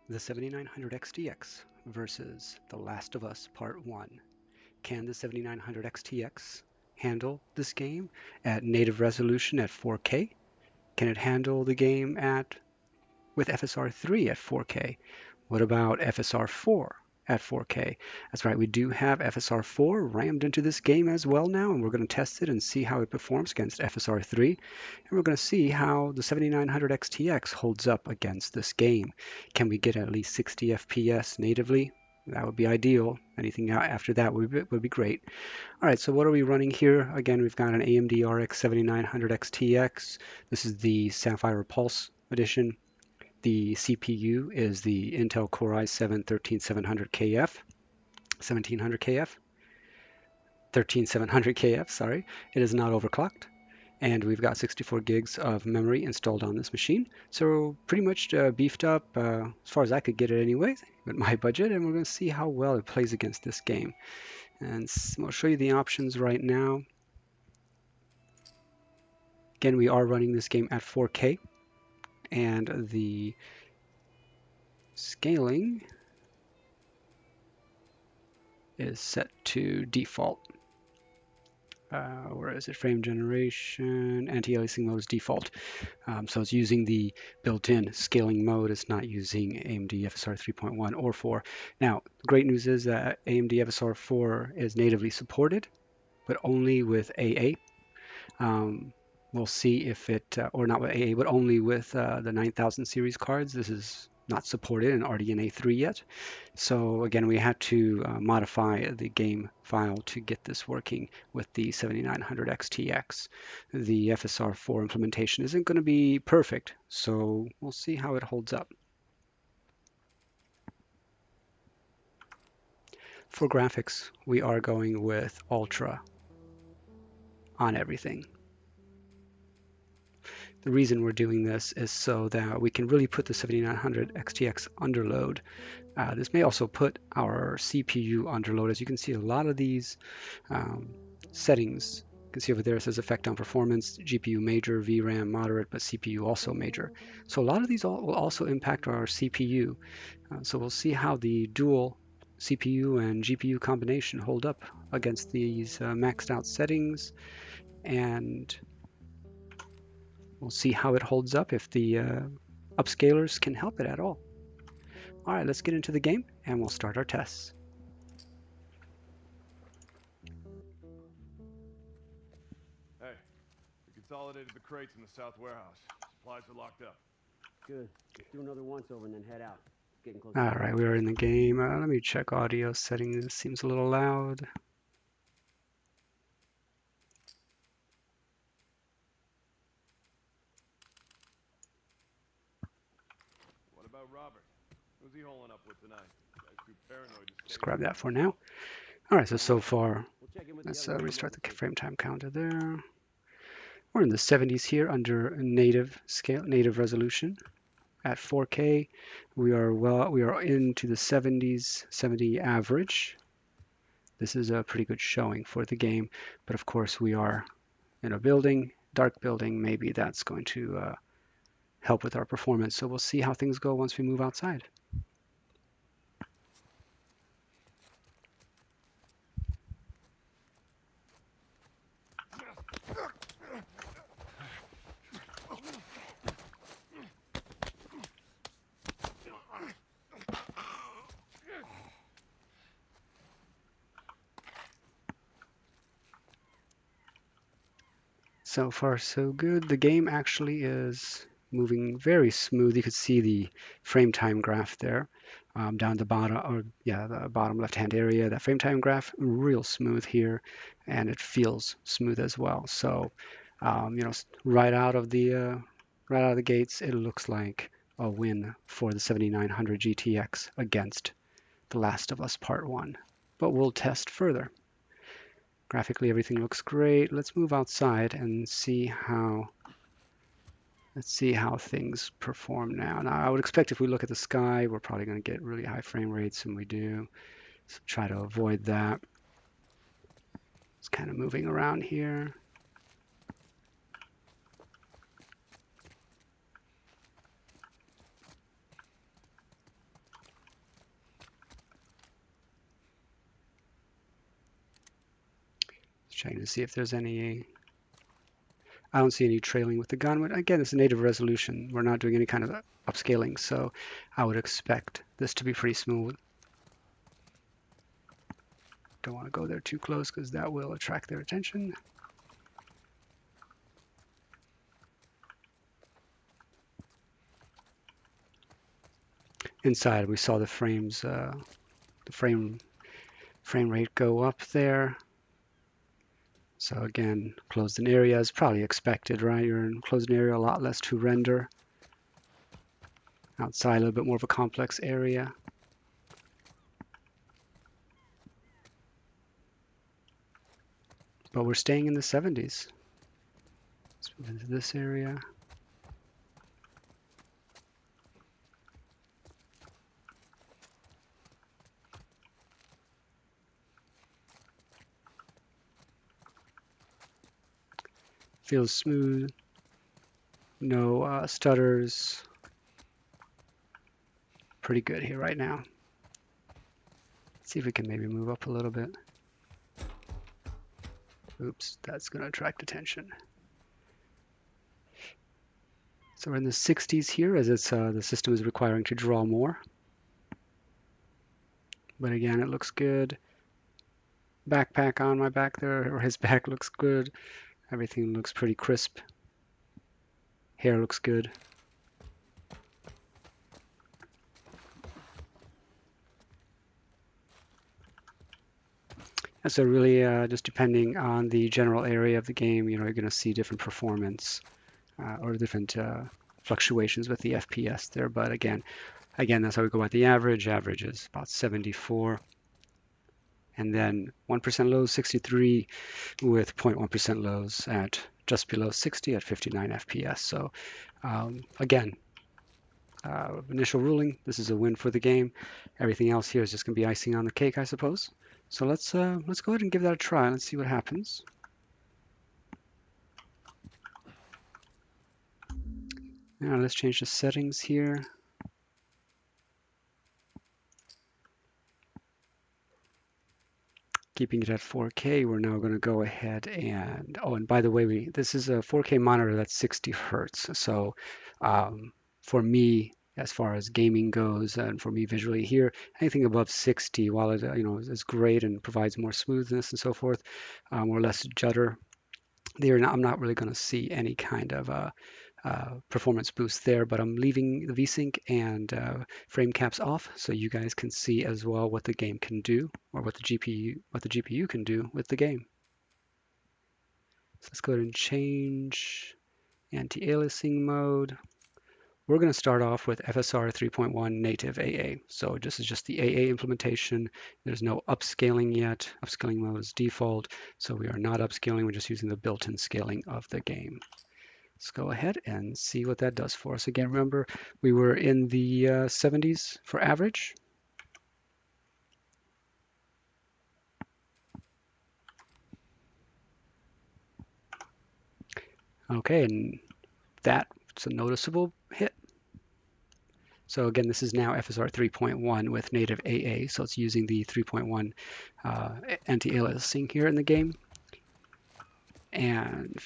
The 7900 XTX versus The Last of Us Part 1. Can the 7900 XTX handle this game at native resolution at 4K? Can it handle the game with FSR3 at 4K? What about FSR4 at 4K? That's right, we do have FSR4 rammed into this game as well now, and we're going to test it and see how it performs against FSR3. And we're going to see how the 7900 XTX holds up against this game. Can we get at least 60 FPS natively? That would be ideal. Anything after that would be great. All right, so what are we running here? Again, we've got an AMD RX 7900 XTX. This is the Sapphire Pulse edition. The CPU is the Intel Core i7-13700KF, 1700KF, 13700KF, sorry. It is not overclocked. And we've got 64 gigs of memory installed on this machine. So pretty much beefed up as far as I could get it anyway with my budget. And we're going to see how well it plays against this game. And I'll show you the options right now. Again, we are running this game at 4K. And the scaling is set to default. Where is it? Frame generation, anti-aliasing mode is default. So it's using the built-in scaling mode. It's not using AMD FSR 3.1 or 4. Now, the great news is that AMD FSR4 is natively supported, but only with AA. We'll see if it, or not with AA, but only with the 9000 series cards. This is not supported in RDNA 3 yet. So again, we had to modify the game file to get this working with the 7900 XTX. The FSR4 implementation isn't going to be perfect, so we'll see how it holds up. For graphics, we are going with Ultra on everything. The reason we're doing this is so that we can really put the 7900 XTX under load. This may also put our CPU under load. As you can see, a lot of these settings, you can see over there it says effect on performance, GPU major, VRAM moderate, but CPU also major. So a lot of these will also impact our CPU. So we'll see how the dual CPU and GPU combination hold up against these maxed out settings, and we'll see how it holds up if the upscalers can help it at all. All right, let's get into the game and we'll start our tests. Hey, we consolidated the crates in the south warehouse. Supplies are locked up. Good. Let's do another once over and then head out. It's getting close. All right, we are in the game. Let me check audio settings. This seems a little loud. What about Robert? Who's he holing up with tonight? Guy's too paranoid to Just grab that for now. All right, so far, We'll check in with let's the other restart the ones. frame time counter there. We're in the 70s here under native scale, native resolution. At 4K, we are into the 70s, 70 average. This is a pretty good showing for the game, but of course we are in a building, dark building. Maybe that's going to help with our performance. So we'll see how things go once we move outside. So far, so good. The game actually is moving very smooth. You could see the frame time graph there down the bottom, or yeah, the bottom left-hand area. That frame time graph, real smooth here, and it feels smooth as well. So, you know, right out of the gates, it looks like a win for the 7900 GTX against The Last of Us Part 1. But we'll test further. Graphically, everything looks great. Let's move outside and see how things perform now. Now, I would expect if we look at the sky, we're probably going to get really high frame rates, and we do. So try to avoid that. It's kind of moving around here. checking to see if there's any. I don't see any trailing with the gun. But again, it's a native resolution. We're not doing any kind of upscaling, so I would expect this to be pretty smooth. Don't want to go there too close because that will attract their attention. Inside, we saw the frames, the frame rate go up there. So again, closed-in area is probably expected, right? You're in closed-in area, a lot less to render. Outside, a little bit more of a complex area. But we're staying in the 70s. Let's move into this area. Feels smooth. No stutters. Pretty good here right now. Let's see if we can maybe move up a little bit. Oops, that's going to attract attention. So we're in the 60s here as it's the system is requiring to draw more. But again, it looks good. Backpack on my back there, or his back looks good. Everything looks pretty crisp. Hair looks good. And so really just depending on the general area of the game, you're going to see different performance or different fluctuations with the FPS there. But again, that's how we go at the average. Average is about 74. And then 1% lows, 63, with 0.1% lows at just below 60 at 59 FPS. So again, initial ruling, this is a win for the game. Everything else here is just going to be icing on the cake, I suppose. So let's go ahead and give that a try. Let's see what happens. Now let's change the settings here. Keeping it at 4K, we're now going to go ahead and, oh, and by the way, this is a 4K monitor that's 60 Hertz. So for me, as far as gaming goes, and for me visually here, anything above 60, while it is great and provides more smoothness and so forth, or less judder, I'm not really going to see any kind of performance boost there, but I'm leaving the VSync and frame caps off so you guys can see as well what the game can do, or what the GPU can do with the game. So let's go ahead and change anti-aliasing mode. We're going to start off with FSR3.1 Native AA. So this is just the AA implementation. There's no upscaling yet. Upscaling mode is default, so we are not upscaling. We're just using the built-in scaling of the game. Let's go ahead and see what that does for us. Again, remember, we were in the 70s for average. Okay, and that's a noticeable hit. So again, this is now FSR 3.1 with native AA, so it's using the 3.1 anti-aliasing here in the game. And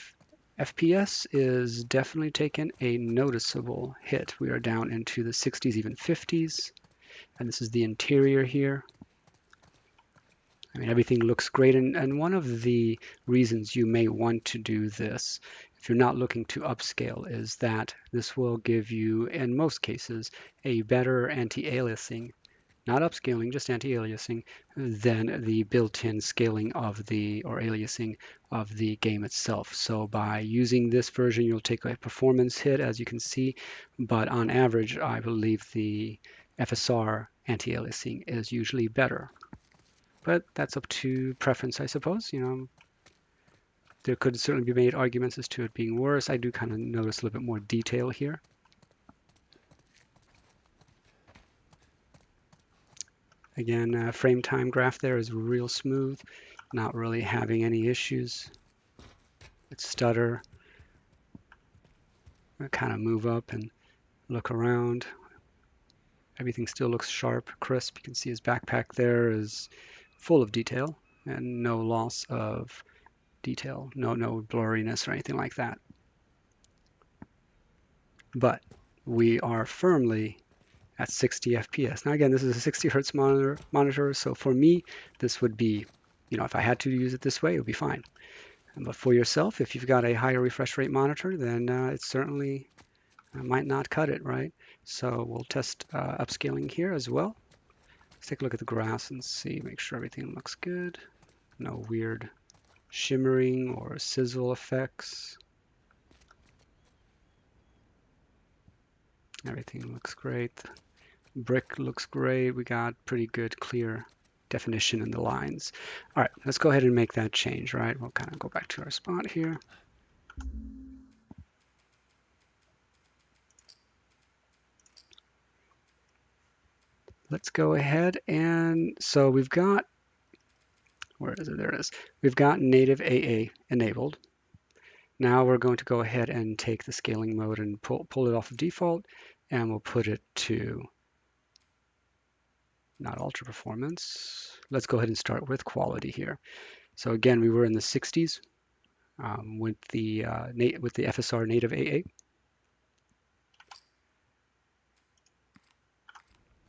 FPS is definitely taking a noticeable hit. We are down into the 60s, even 50s. And this is the interior here. I mean, everything looks great. And one of the reasons you may want to do this, if you're not looking to upscale, is that this will give you, in most cases, a better anti-aliasing, not upscaling, just anti-aliasing, than the built-in scaling of the, or aliasing of the game itself. So by using this version, you'll take a performance hit, as you can see, but on average, I believe the FSR anti-aliasing is usually better. But that's up to preference, I suppose. There could certainly be made arguments as to it being worse. I do kind of notice a little bit more detail here. Again, frame time graph there is real smooth, not really having any issues. It's stutter. I kind of move up and look around. Everything still looks sharp, crisp. You can see his backpack there is full of detail and no loss of detail, no blurriness or anything like that. But we are firmly at 60 FPS. Now again, this is a 60 hertz monitor, so for me, this would be, if I had to use it this way, it would be fine. But for yourself, if you've got a higher refresh rate monitor, then it certainly might not cut it, right? So we'll test upscaling here as well. Let's take a look at the grass and see, make sure everything looks good. No weird shimmering or sizzle effects. Everything looks great. Brick looks great. We got pretty good clear definition in the lines. All right, let's go ahead and make that change, right? We'll kind of go back to our spot here. Let's go ahead and, so we've got, where is it? There it is. We've got native AA enabled. Now we're going to go ahead and take the scaling mode and pull it off of default, and we'll put it to not ultra performance. Let's go ahead and start with quality here. So again, we were in the 60s with the FSR native AA.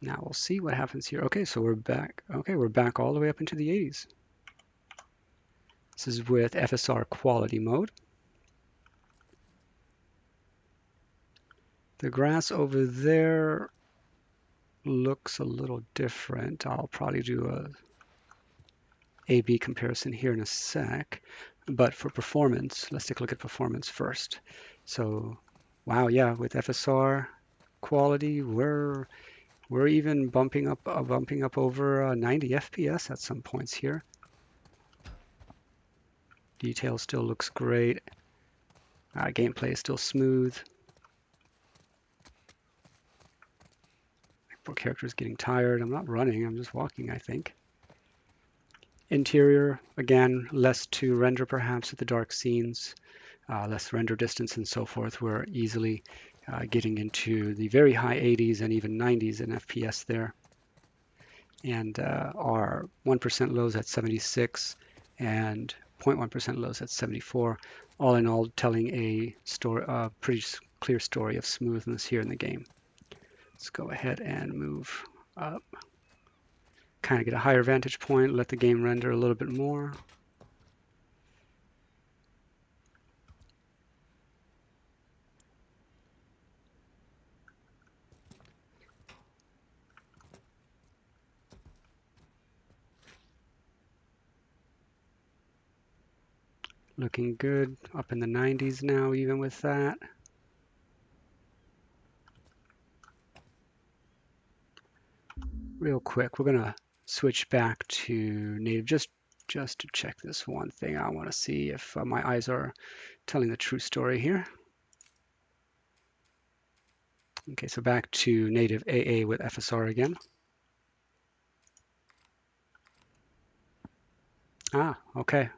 Now we'll see what happens here. Okay, so we're back. Okay, we're back all the way up into the 80s. This is with FSR quality mode. The grass over there looks a little different. I'll probably do a A/B comparison here in a sec. But for performance, let's take a look at performance first. So, wow, yeah, with FSR quality, we're even bumping up over 90 FPS at some points here. Detail still looks great. Gameplay is still smooth. Poor character is getting tired. I'm not running, I'm just walking, I think. Interior, again, less to render perhaps with the dark scenes, less render distance and so forth. We're easily getting into the very high 80s and even 90s in FPS there. And our 1% lows at 76 and 0.1% lows at 74. All in all, telling a pretty clear story of smoothness here in the game. Let's go ahead and move up. Kind of get a higher vantage point, let the game render a little bit more. Looking good, up in the 90s now, even with that. Real quick, we're gonna switch back to native just to check this one thing. I want to see if my eyes are telling the true story here. Okay, so back to native AA with FSR again. Okay.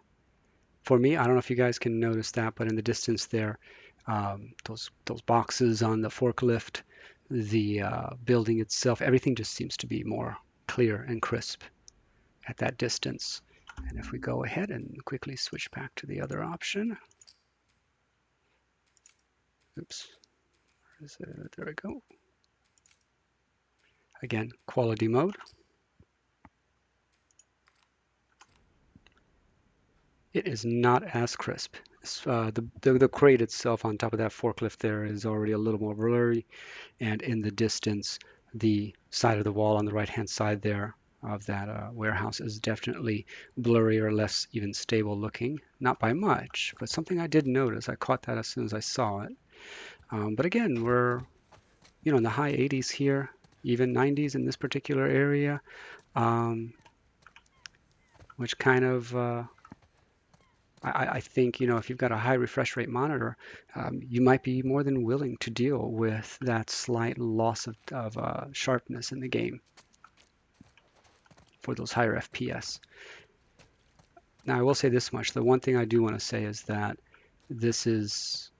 For me, I don't know if you guys can notice that, but in the distance there, those boxes on the forklift, the building itself, everything just seems to be more clear and crisp at that distance. And if we go ahead and quickly switch back to the other option. Oops. There we go. Again, quality mode. It is not as crisp. The crate itself on top of that forklift there is already a little more blurry, and in the distance, the side of the wall on the right-hand side there of that warehouse is definitely blurry or less even stable looking. Not by much, but something I did notice. I caught that as soon as I saw it. But again, we're in the high 80s here, even 90s in this particular area, which kind of I think, if you've got a high refresh rate monitor, you might be more than willing to deal with that slight loss of sharpness in the game for those higher FPS. Now, I will say this much. The one thing I do want to say is that this is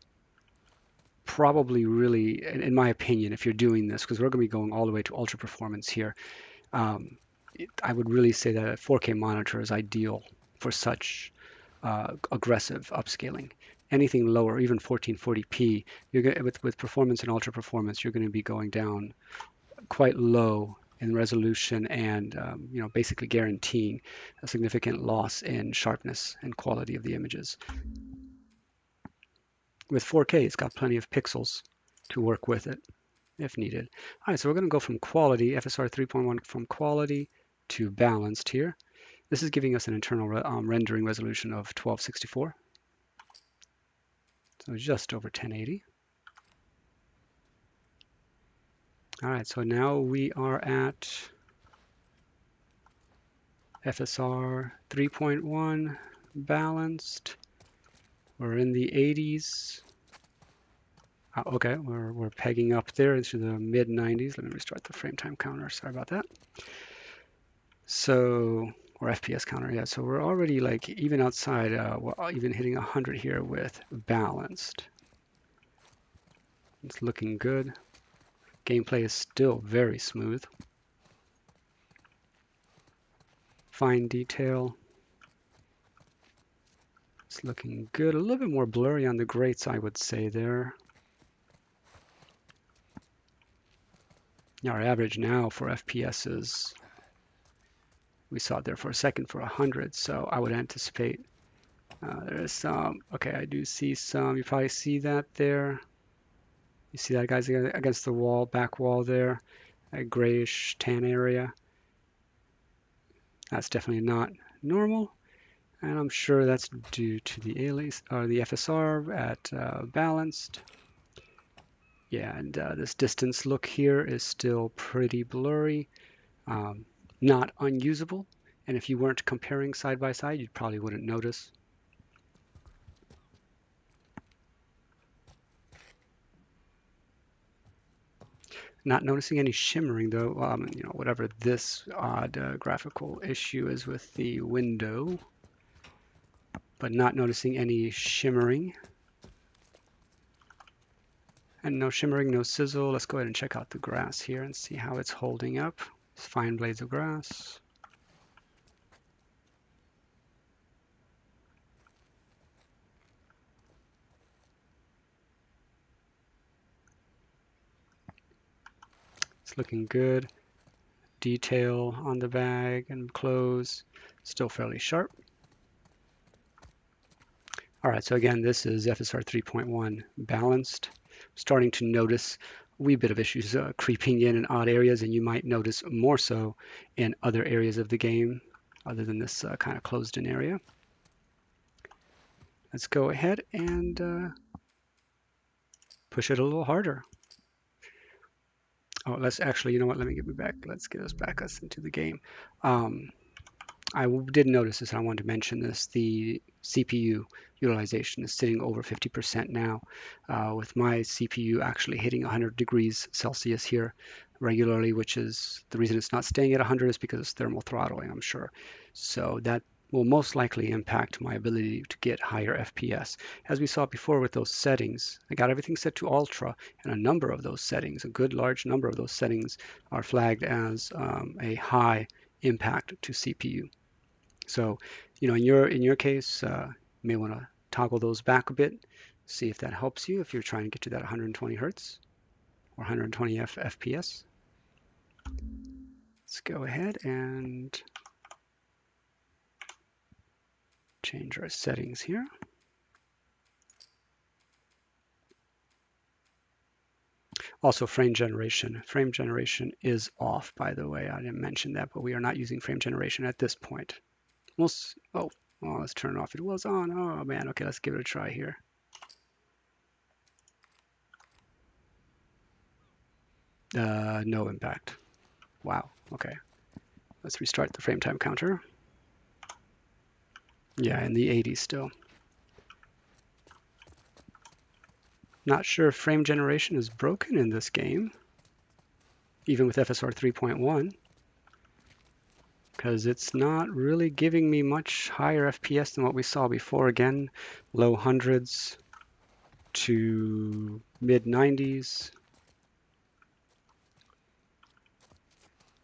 probably really, in my opinion, if you're doing this, because we're going to be going all the way to ultra performance here, I would really say that a 4K monitor is ideal for such aggressive upscaling. Anything lower, even 1440p, you're gonna, with performance and ultra performance, you're going to be going down quite low in resolution and basically guaranteeing a significant loss in sharpness and quality of the images. With 4K, it's got plenty of pixels to work with it if needed. All right, so we're going to go from quality, FSR 3.1 from quality to balanced here. This is giving us an internal rendering resolution of 1264. So just over 1080. All right, so now we are at FSR 3.1 balanced. We're in the 80s. Okay, we're pegging up there into the mid 90s. Let me restart the frame time counter. Sorry about that. So, or FPS counter, yeah. So we're already like even outside, we're even hitting 100 here with balanced. It's looking good. Gameplay is still very smooth. Fine detail. It's looking good. A little bit more blurry on the grates, I would say there. Our average now for FPS is, we saw it there for a second, for 100. So I would anticipate there is some, okay, I do see some, you probably see that there. You see that, guys, against the wall, back wall there, a grayish tan area. That's definitely not normal. And I'm sure that's due to the alias or the FSR at balanced. Yeah, and this distance look here is still pretty blurry, not unusable. And if you weren't comparing side by side, you probably wouldn't notice. Not noticing any shimmering though, whatever this odd graphical issue is with the window, but not noticing any shimmering. And no shimmering, no sizzle. Let's go ahead and check out the grass here and see how it's holding up. It's fine blades of grass. It's looking good. Detail on the bag and clothes, still fairly sharp. All right, so again, this is FSR 3.1 balanced. Starting to notice a wee bit of issues creeping in odd areas, and you might notice more so in other areas of the game other than this kind of closed-in area. Let's go ahead and push it a little harder. Oh, let's actually, you know what? Let me get me back. Let's get us back into the game. I did notice this, and I wanted to mention this. The CPU utilization is sitting over 50% now, with my CPU actually hitting 100 degrees Celsius here regularly, which is the reason it's not staying at 100 is because it's thermal throttling, I'm sure. So that will most likely impact my ability to get higher FPS. As we saw before with those settings, I got everything set to ultra, and a number of those settings, a good large number of those settings are flagged as a high impact to CPU. So, in your case, you may want to toggle those back a bit, see if that helps you if you're trying to get to that 120 hertz or 120 FPS. Let's go ahead and change our settings here. Also, frame generation. Frame generation is off, by the way. I didn't mention that, but we are not using frame generation at this point. Oh, let's turn it off. It was on. Oh, man. Okay, let's give it a try here. No impact. Wow. Okay. Let's restart the frame time counter. Yeah, in the 80s still. Not sure if frame generation is broken in this game, even with FSR 3.1, because it's not really giving me much higher FPS than what we saw before. Again, low hundreds to mid 90s.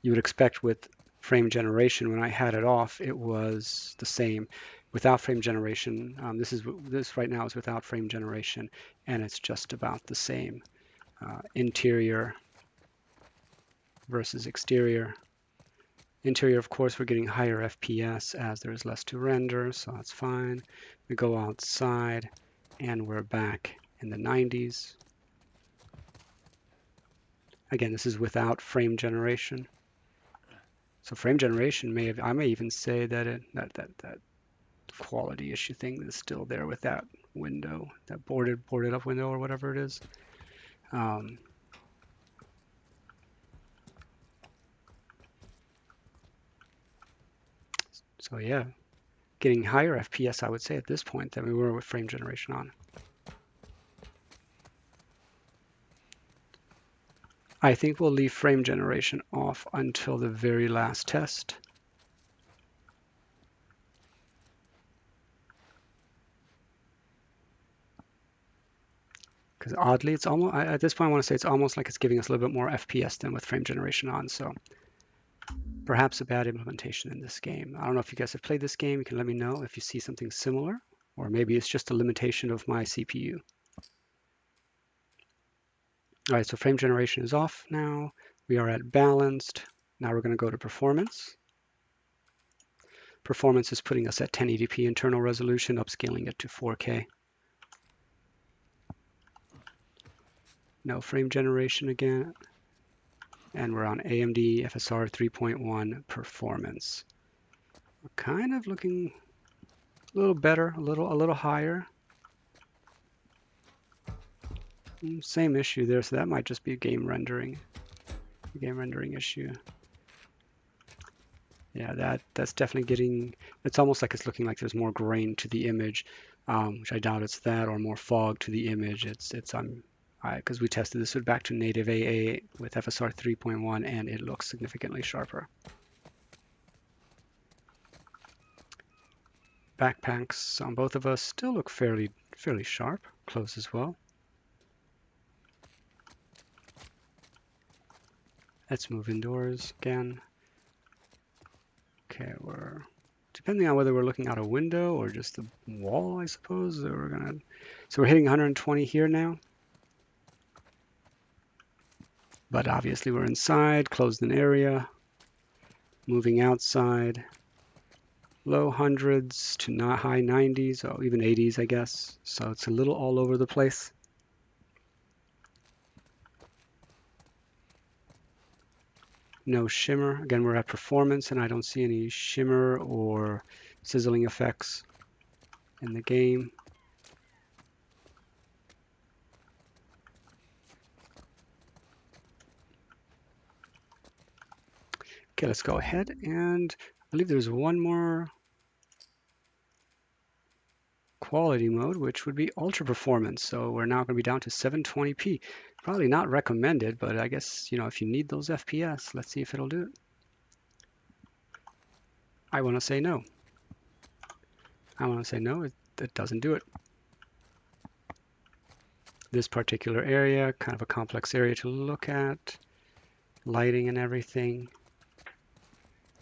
You would expect with frame generation, when I had it off, it was the same. without frame generation. This right now is without frame generation, and it's just about the same. Interior versus exterior. Interior, of course, we're getting higher FPS as there's less to render, so that's fine. We go outside, and we're back in the 90s. Again, this is without frame generation. So frame generation I may even say that that quality issue thing is still there with that window, that boarded up window or whatever it is. So yeah, getting higher FPS, I would say at this point than we were with frame generation on. I think we'll leave frame generation off until the very last test. Because oddly, it's almost, at this point I want to say it's almost like it's giving us a little bit more FPS than with frame generation on. So perhaps a bad implementation in this game. I don't know if you guys have played this game. You can let me know if you see something similar, or maybe it's just a limitation of my CPU. All right, so frame generation is off now. We are at balanced. Now we're going to go to performance. Performance is putting us at 1080p internal resolution, upscaling it to 4K. No frame generation again. And we're on AMD FSR3.1 Performance. We're kind of looking a little better, a little higher. Same issue there, so that might just be a game rendering issue. Yeah, that's definitely getting, it's almost like it's looking like there's more grain to the image, which I doubt it's that, or more fog to the image. Because we tested this back to native AA with FSR 3.1, and it looks significantly sharper. Backpacks on both of us still look fairly sharp, close as well. Let's move indoors again. Okay, we're depending on whether we're looking out a window or just the wall, I suppose. So we're hitting 120 here now. But obviously we're inside, closed in area, moving outside, low hundreds to not high 90s, or even 80s, I guess. So it's a little all over the place. No shimmer. Again, we're at performance, and I don't see any shimmer or sizzling effects in the game. Okay, let's go ahead, and I believe there's one more quality mode, which would be ultra performance. So we're now going to be down to 720p. Probably not recommended, but I guess, if you need those FPS, let's see if it'll do it. I want to say no. It doesn't do it. This particular area, kind of a complex area to look at, lighting and everything.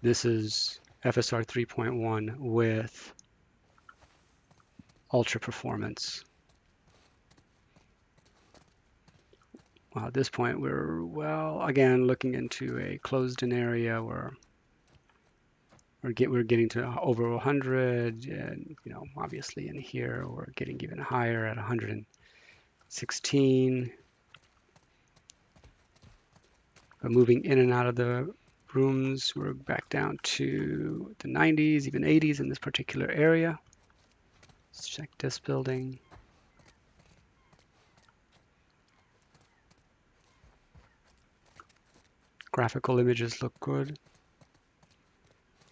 This is FSR 3.1 with ultra performance. Well, at this point, we're again looking into a closed-in area where we're getting to over 100, and obviously in here we're getting even higher at 116. But moving in and out of the rooms, we're back down to the 90s, even 80s in this particular area. Let's check this building. Graphical images look good.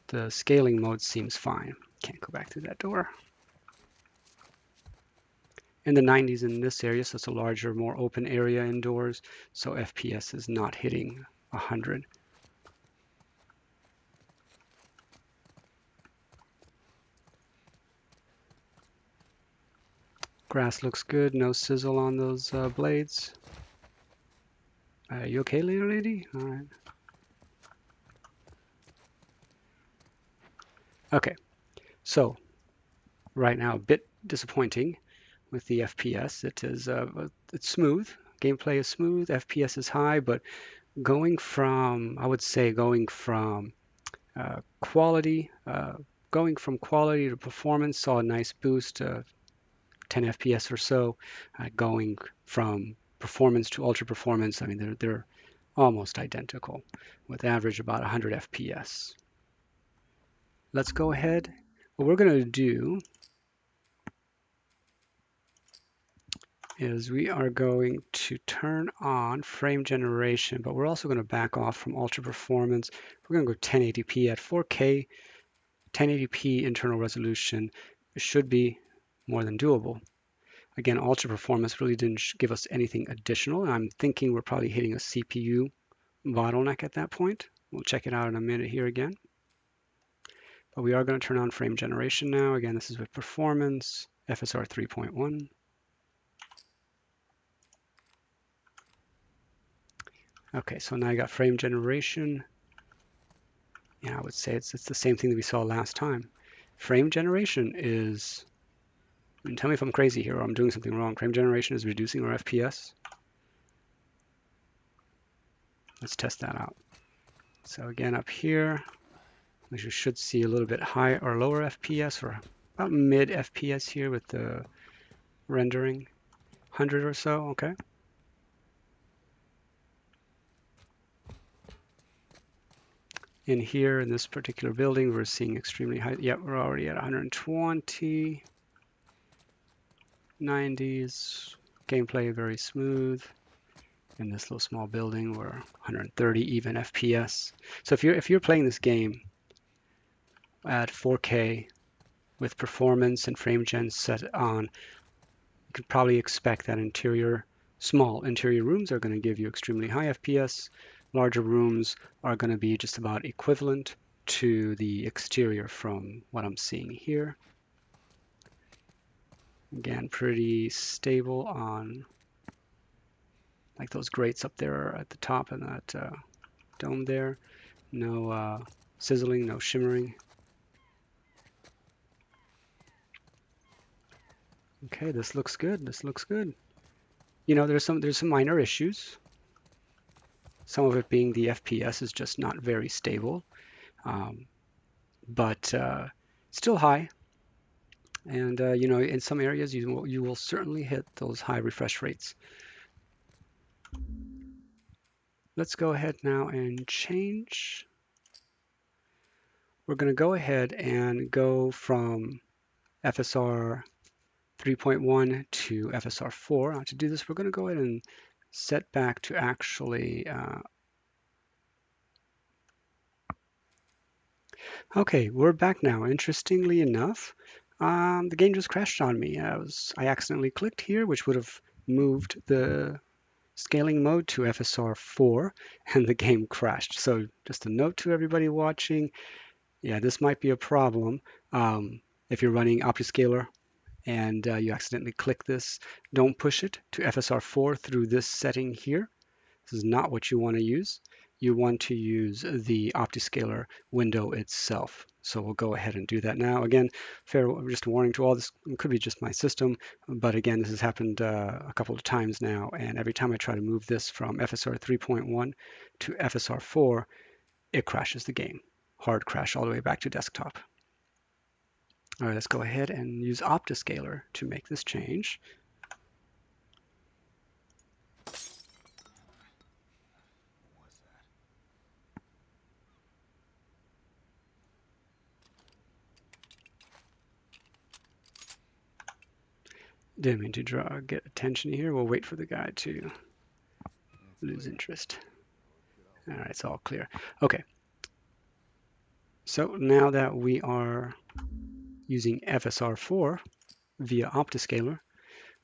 The scaling mode seems fine. Can't go back through that door. In the 90s in this area, so it's a larger, more open area indoors, so FPS is not hitting 100. Grass looks good, no sizzle on those blades. You okay, lady? All right. Okay, so right now a bit disappointing with the FPS. It is it's smooth. Gameplay is smooth. FPS is high, but I would say going from quality, going from quality to performance saw a nice boost, 10 FPS or so. Going from performance to ultra performance, I mean they're almost identical, with average about 100 FPS. Let's go ahead. What we're going to do is we are going to turn on frame generation, but we're also going to back off from ultra performance. We're going to go 1080p at 4K. 1080p internal resolution should be more than doable. Again, ultra performance really didn't give us anything additional. I'm thinking we're probably hitting a CPU bottleneck at that point. We'll check it out in a minute here again. But we are going to turn on frame generation now. Again, this is with performance, FSR 3.1. Okay, so now I got frame generation. Yeah, I would say it's the same thing that we saw last time. Frame generation is, and tell me if I'm crazy here or I'm doing something wrong. Frame generation is reducing our FPS. Let's test that out. So again, up here, we should see a little bit higher or lower FPS, or about mid FPS here with the rendering, 100 or so, okay. In here, in this particular building, we're seeing extremely high. Yep, we're already at 120, 90s. Gameplay very smooth. In this little small building, we're 130 even FPS. So if you're playing this game at 4K with performance and frame gen set on, you could probably expect that small interior rooms are going to give you extremely high FPS. Larger rooms are going to be just about equivalent to the exterior from what I'm seeing here. Again, pretty stable on like those grates up there at the top and that dome there. No sizzling, no shimmering. Okay, this looks good. This looks good. You know, there's some minor issues. Some of it being the FPS is just not very stable, but still high. And you know, in some areas you will certainly hit those high refresh rates. Let's go ahead now and change. We're going to go ahead and go from FSR 3.1 to FSR4. Now to do this, we're going to go ahead and set back to actually okay, we're back now. Interestingly enough, the game just crashed on me. I accidentally clicked here, which would have moved the scaling mode to FSR4, and the game crashed. So just a note to everybody watching, yeah, this might be a problem. If you're running OptiScaler and you accidentally click this, don't push it to FSR4 through this setting here. This is not what you want to use. You want to use the OptiScaler window itself. So we'll go ahead and do that now. Again, just a warning to all this, it could be just my system, but again, this has happened a couple of times now, and every time I try to move this from FSR 3.1 to FSR4, it crashes the game. Hard crash all the way back to desktop. All right, let's go ahead and use OptiScaler to make this change. Didn't mean to get attention here. We'll wait for the guy to lose interest. All right, it's all clear. Okay. So now that we are using FSR4 via OptiScaler,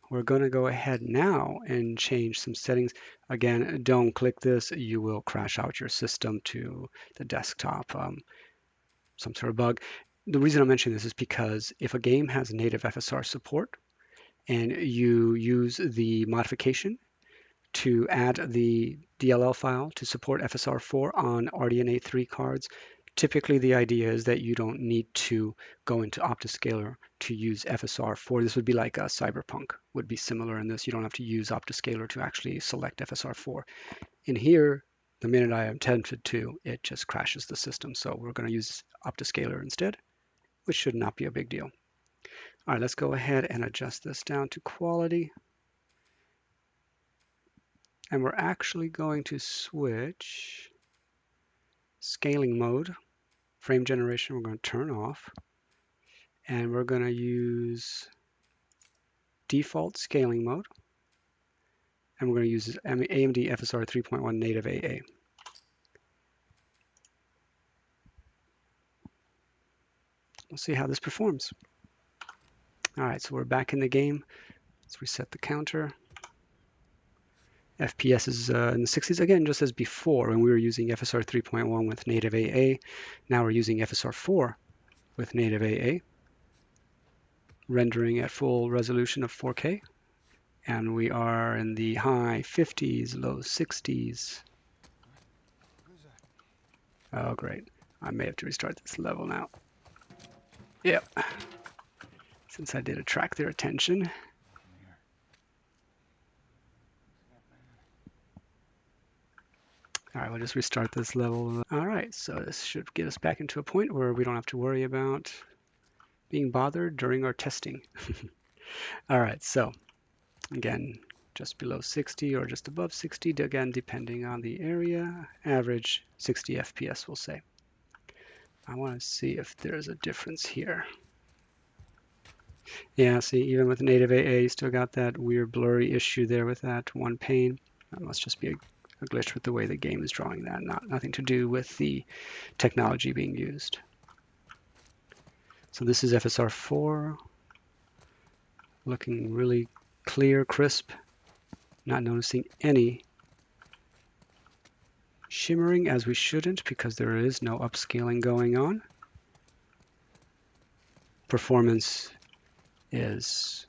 we're going to go ahead now and change some settings. Again, don't click this. You will crash out your system to the desktop. Some sort of bug. The reason I'm mentioning this is because if a game has native FSR support and you use the modification to add the DLL file to support FSR4 on RDNA 3 cards, Typically, the idea is that you don't need to go into OptiScaler to use FSR4. This would be like a Cyberpunk, would be similar in this. You don't have to use OptiScaler to actually select FSR4. In here, the minute I am tempted to, it just crashes the system. So we're going to use OptiScaler instead, which should not be a big deal. All right, let's go ahead and adjust this down to quality. And we're actually going to switch scaling mode. Frame generation, we're going to turn off. And we're going to use default scaling mode. And we're going to use AMD FSR3.1 Native AA. We'll see how this performs. All right, so we're back in the game. Let's reset the counter. FPS is in the 60s, again, just as before when we were using FSR3.1 with Native AA. Now we're using FSR4 with Native AA, rendering at full resolution of 4K. And we are in the high 50s, low 60s. Oh, great. I may have to restart this level now. Yep. Since I did attract their attention. All right, we'll just restart this level. All right, so this should get us back into a point where we don't have to worry about being bothered during our testing. All right, so again, just below 60 or just above 60, again, depending on the area. Average 60 FPS, we'll say. I want to see if there's a difference here. Yeah, see, even with Native AA, you still got that weird blurry issue there with that one pane. That must just be a glitch with the way the game is drawing that, nothing to do with the technology being used. So this is FSR4, looking really clear, crisp, not noticing any shimmering, as we shouldn't, because there is no upscaling going on. Performance is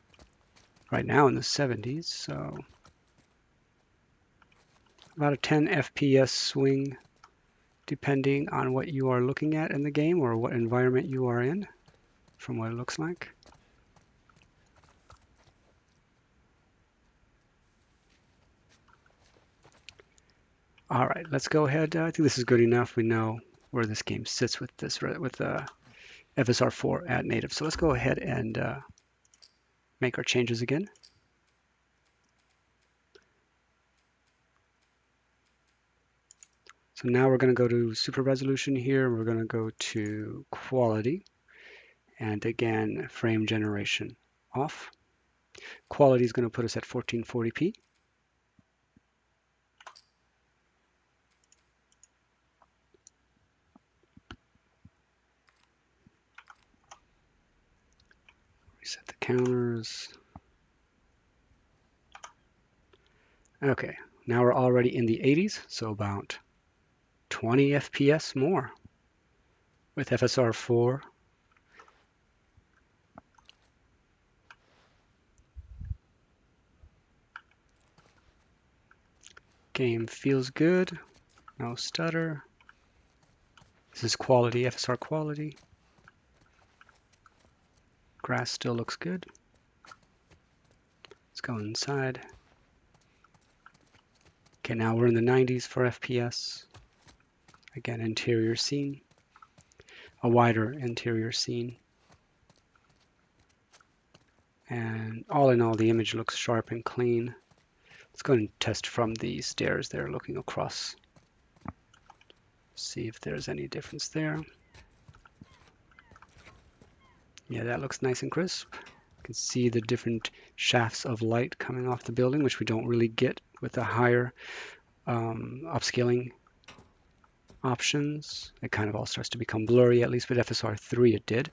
right now in the 70s, so about a 10 FPS swing depending on what you are looking at in the game or what environment you are in, from what it looks like. All right, let's go ahead. I think this is good enough. We know where this game sits with this, with FSR4 at native. So let's go ahead and make our changes again. So now we're going to go to super resolution here. We're going to go to quality. And again, frame generation off. Quality is going to put us at 1440p. Reset the counters. Okay, now we're already in the 80s, so about 20 FPS more with FSR4. Game feels good, no stutter. This is quality, FSR quality. Grass still looks good. Let's go inside. Okay, now we're in the 90s for FPS. Again, interior scene. A wider interior scene. And all in all, the image looks sharp and clean. Let's go and test from the stairs there, looking across. See if there's any difference there. Yeah, that looks nice and crisp. You can see the different shafts of light coming off the building, which we don't really get with the higher upscaling options. It kind of all starts to become blurry, at least with FSR3 it did.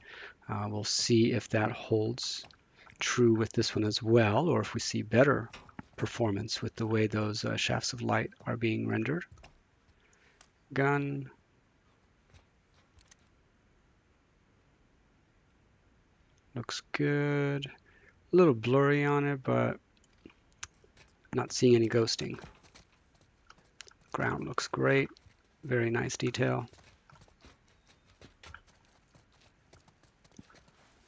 We'll see if that holds true with this one as well, or if we see better performance with the way those shafts of light are being rendered. Gun. Looks good. A little blurry on it, but not seeing any ghosting. Ground looks great. Very nice detail.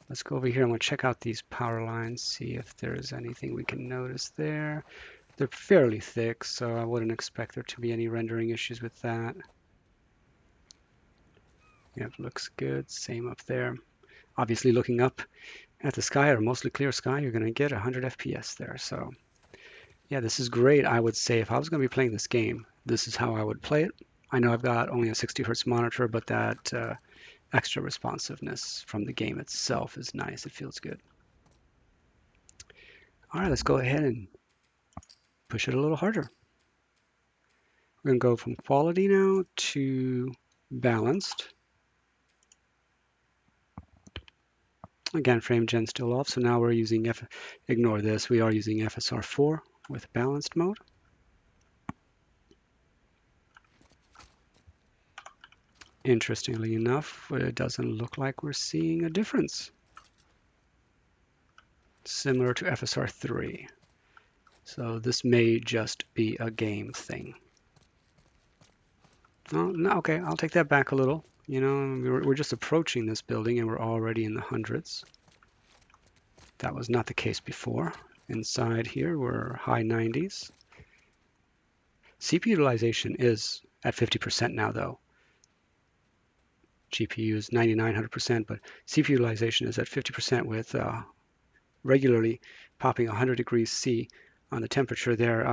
Let's go over here. I'm going to check out these power lines, see if there's anything we can notice there. They're fairly thick, so I wouldn't expect there to be any rendering issues with that. Yeah, it looks good. Same up there. Obviously, looking up at the sky or mostly clear sky, you're going to get 100 FPS there. So yeah, this is great. I would say if I was going to be playing this game, this is how I would play it. I know I've got only a 60 hertz monitor, but that extra responsiveness from the game itself is nice. It feels good. All right, let's go ahead and push it a little harder. We're going to go from quality now to balanced. Again, frame gen still off, so now we're using ignore this. We are using FSR4 with balanced mode. Interestingly enough, it doesn't look like we're seeing a difference. Similar to FSR3. So this may just be a game thing. Oh, no, okay, I'll take that back a little. You know, we're just approaching this building and we're already in the hundreds. That was not the case before. Inside here, we're high 90s. CPU utilization is at 50% now, though. GPU is 9900%, but CPU utilization is at 50% with regularly popping 100 degrees C on the temperature there.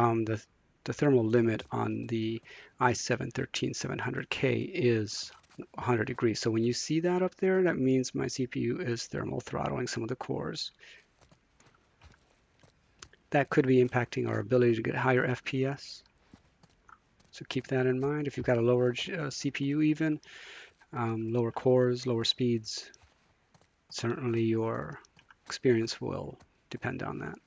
The thermal limit on the i7-13700K is 100 degrees. So when you see that up there, that means my CPU is thermal throttling some of the cores. That could be impacting our ability to get higher FPS. So keep that in mind. If you've got a lower CPU even, lower cores, lower speeds, certainly your experience will depend on that.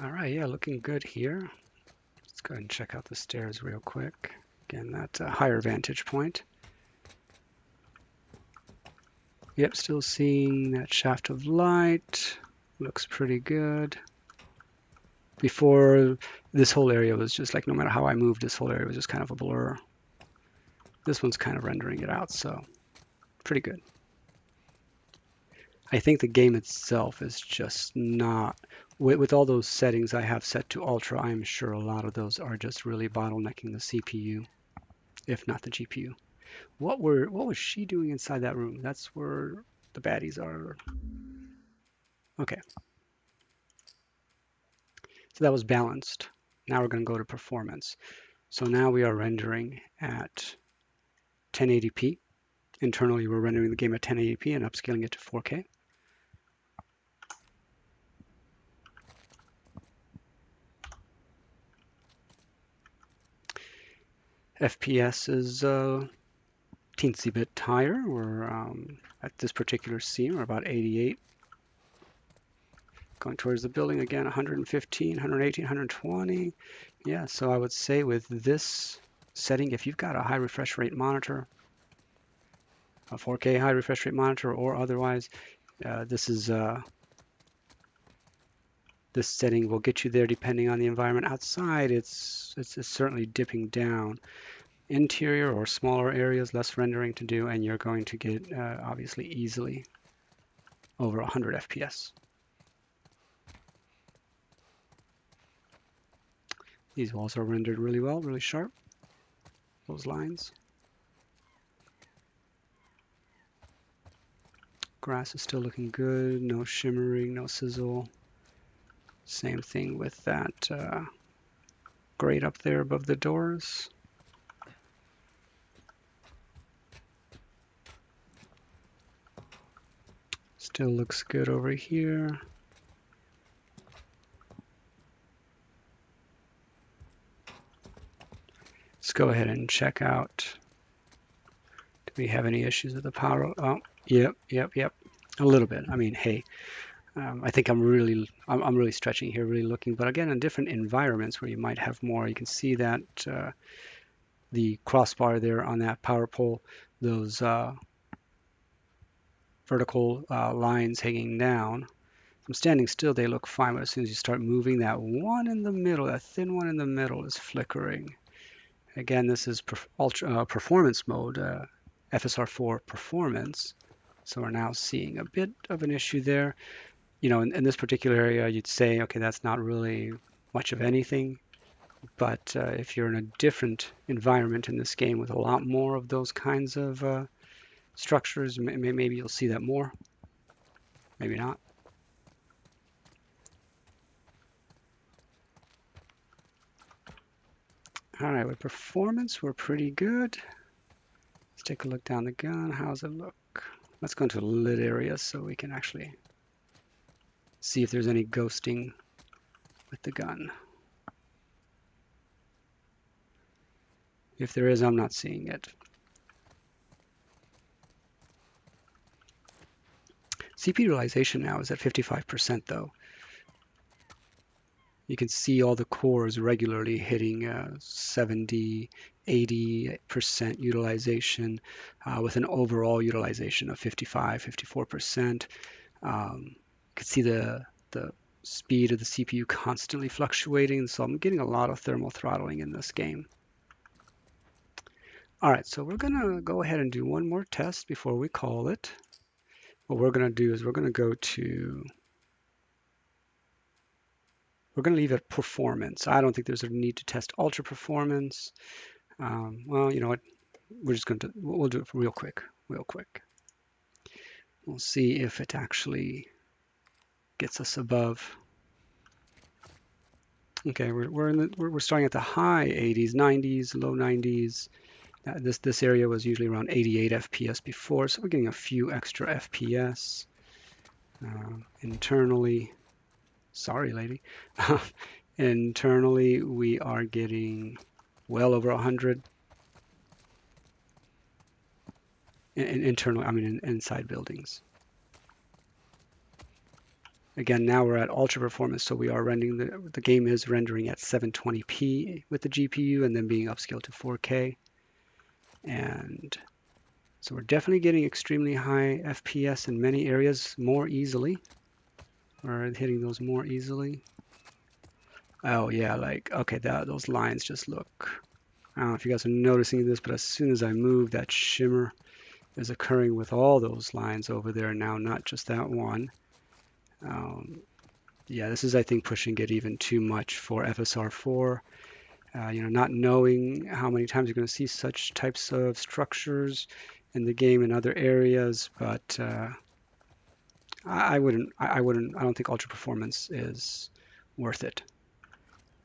All right, yeah, looking good here. Let's go ahead and check out the stairs real quick. Again, that's a higher vantage point. Yep, still seeing that shaft of light. Looks pretty good. Before, this whole area was just like, no matter how I moved, this whole area was just kind of a blur. This one's kind of rendering it out, so pretty good. I think the game itself is just not, with all those settings I have set to ultra, I'm sure a lot of those are just really bottlenecking the CPU, if not the GPU. What was she doing inside that room? That's where the baddies are. Okay. So that was balanced. Now we're going to go to performance. So now we are rendering at 1080p. Internally, we're rendering the game at 1080p and upscaling it to 4K. FPS is teensy bit higher. We're at this particular scene, we're about 88. Going towards the building again, 115, 118, 120. Yeah, so I would say with this setting, if you've got a high refresh rate monitor, a 4K high refresh rate monitor, or otherwise, this setting will get you there depending on the environment. Outside, it's certainly dipping down. Interior or smaller areas, less rendering to do, and you're going to get obviously easily over 100 FPS. These walls are rendered really well, really sharp, those lines. Grass is still looking good, no shimmering, no sizzle. Same thing with that grate up there above the doors. Still looks good over here. Let's go ahead and check out. Do we have any issues with the power? Oh, yep. A little bit. I mean, hey, I think I'm really stretching here, really looking. But again, in different environments where you might have more, you can see that the crossbar there on that power pole, those vertical lines hanging down, I'm standing still, they look fine, but as soon as you start moving, that one in the middle, that thin one in the middle is flickering. Again, this is performance mode, FSR4 Performance. So we're now seeing a bit of an issue there. You know, in this particular area, you'd say, okay, that's not really much of anything. But if you're in a different environment in this game with a lot more of those kinds of structures, maybe you'll see that more. Maybe not. All right, with performance, we're pretty good. Let's take a look down the gun. How's it look? Let's go into the lit area so we can actually see if there's any ghosting with the gun. If there is, I'm not seeing it. CPU utilization now is at 55% though. You can see all the cores regularly hitting 70, 80% utilization with an overall utilization of 55, 54%. You can see the speed of the CPU constantly fluctuating, so I'm getting a lot of thermal throttling in this game. All right, so we're gonna go ahead and do one more test before we call it. What we're gonna do is we're gonna leave it performance. I don't think there's a need to test ultra performance. Well, you know what? We'll do it real quick. We'll see if it actually gets us above. Okay, we're starting at the high 80s, 90s, low 90s. This area was usually around 88 FPS before, so we're getting a few extra FPS internally. Sorry, lady. Internally, we are getting well over 100. Internally, I mean inside buildings. Again, now we're at ultra performance, so we are rendering the game is rendering at 720p with the GPU and then being upscaled to 4K. And so we're definitely getting extremely high FPS in many areas more easily. We're hitting those more easily. Oh yeah, like, okay, those lines just look, I don't know if you guys are noticing this, but as soon as I move, that shimmer is occurring with all those lines over there now, not just that one. Yeah, this is, I think, pushing it even too much for FSR4. You know, not knowing how many times you're going to see such types of structures in the game in other areas, but I don't think ultra performance is worth it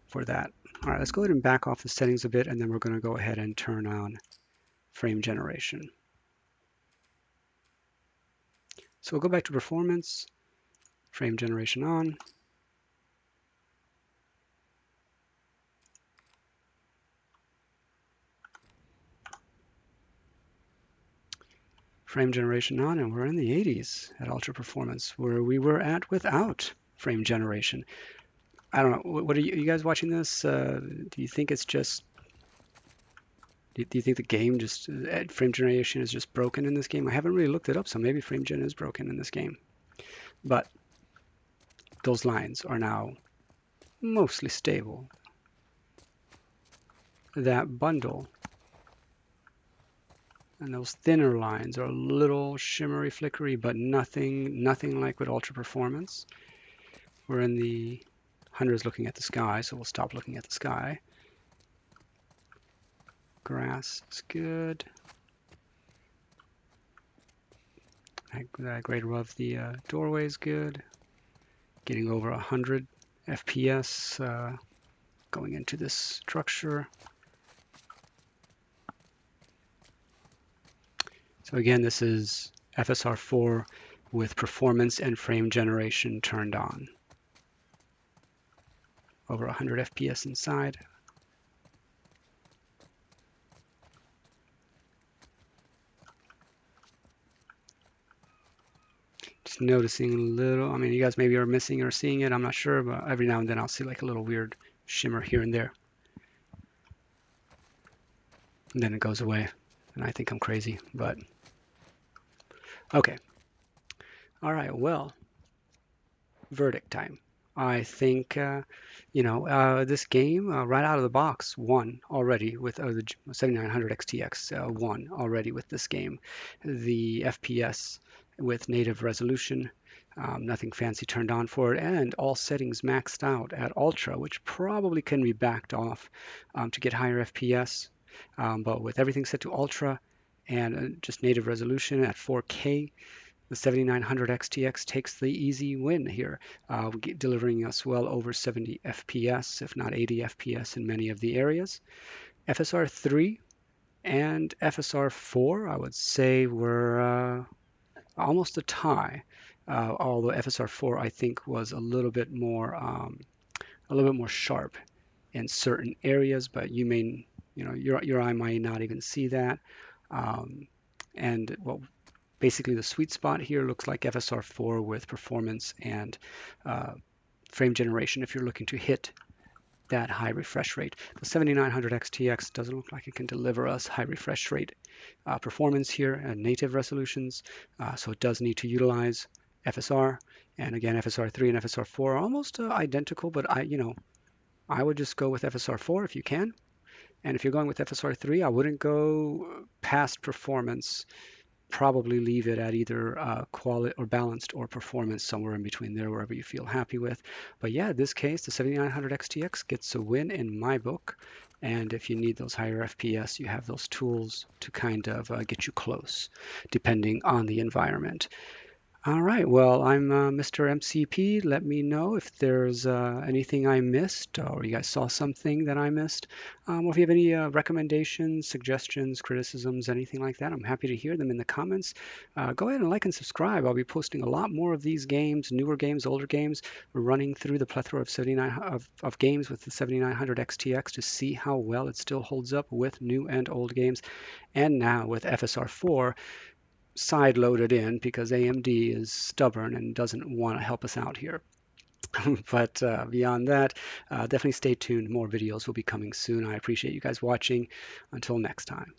for that. All right, let's go ahead and back off the settings a bit, and then we're going to go ahead and turn on frame generation. So we'll go back to performance, frame generation on. Frame generation on, and we're in the 80s at ultra performance, where we were at without frame generation. I don't know. What are you guys watching this? Do you think it's just? Do you think the game just frame generation is just broken in this game? I haven't really looked it up, so maybe frame gen is broken in this game. But those lines are now mostly stable. That bundle and those thinner lines are a little shimmery, flickery, but nothing like with ultra performance. We're in the hundreds looking at the sky, so we'll stop looking at the sky. Grass is good. That grade above the doorway is good. Getting over 100 FPS going into this structure. So again, this is FSR4 with performance and frame generation turned on. Over 100 FPS inside. Just noticing a little, I mean, you guys maybe are missing or seeing it, I'm not sure, but every now and then I'll see like a little weird shimmer here and there. And then it goes away, and I think I'm crazy, but okay. All right, well, verdict time. I think, this game right out of the box won already with the 7900 XTX won already with this game. The FPS with native resolution, nothing fancy turned on for it, and all settings maxed out at Ultra, which probably can be backed off to get higher FPS. But with everything set to Ultra and just native resolution at 4K, the 7900 XTX takes the easy win here, delivering us well over 70 FPS, if not 80 FPS in many of the areas. FSR3 and FSR4, I would say, were almost a tie. Although FSR4, I think, was a little bit more sharp in certain areas, but your eye might not even see that. Um, and well, basically the sweet spot here looks like FSR4 with performance and uh, frame generation if you're looking to hit that high refresh rate. The 7900 XTX doesn't look like it can deliver us high refresh rate performance here at native resolutions, so it does need to utilize FSR. And again, FSR3 and FSR4 are almost identical, but I would just go with FSR4 if you can. And if you're going with FSR3, I wouldn't go past performance. Probably leave it at either quality or balanced or performance, somewhere in between there, wherever you feel happy with. But yeah, in this case, the 7900 XTX gets a win in my book. And if you need those higher FPS, you have those tools to kind of get you close, depending on the environment. All right, well, I'm Mr. MCP. Let me know if there's anything I missed or you guys saw something that I missed. Or if you have any recommendations, suggestions, criticisms, anything like that, I'm happy to hear them in the comments. Go ahead and like and subscribe. I'll be posting a lot more of these games, newer games, older games. We're running through the plethora of 79 of games with the 7900 XTX to see how well it still holds up with new and old games. And now with FSR4 side loaded in because AMD is stubborn and doesn't want to help us out here. But beyond that, definitely stay tuned. More videos will be coming soon. I appreciate you guys watching. Until next time.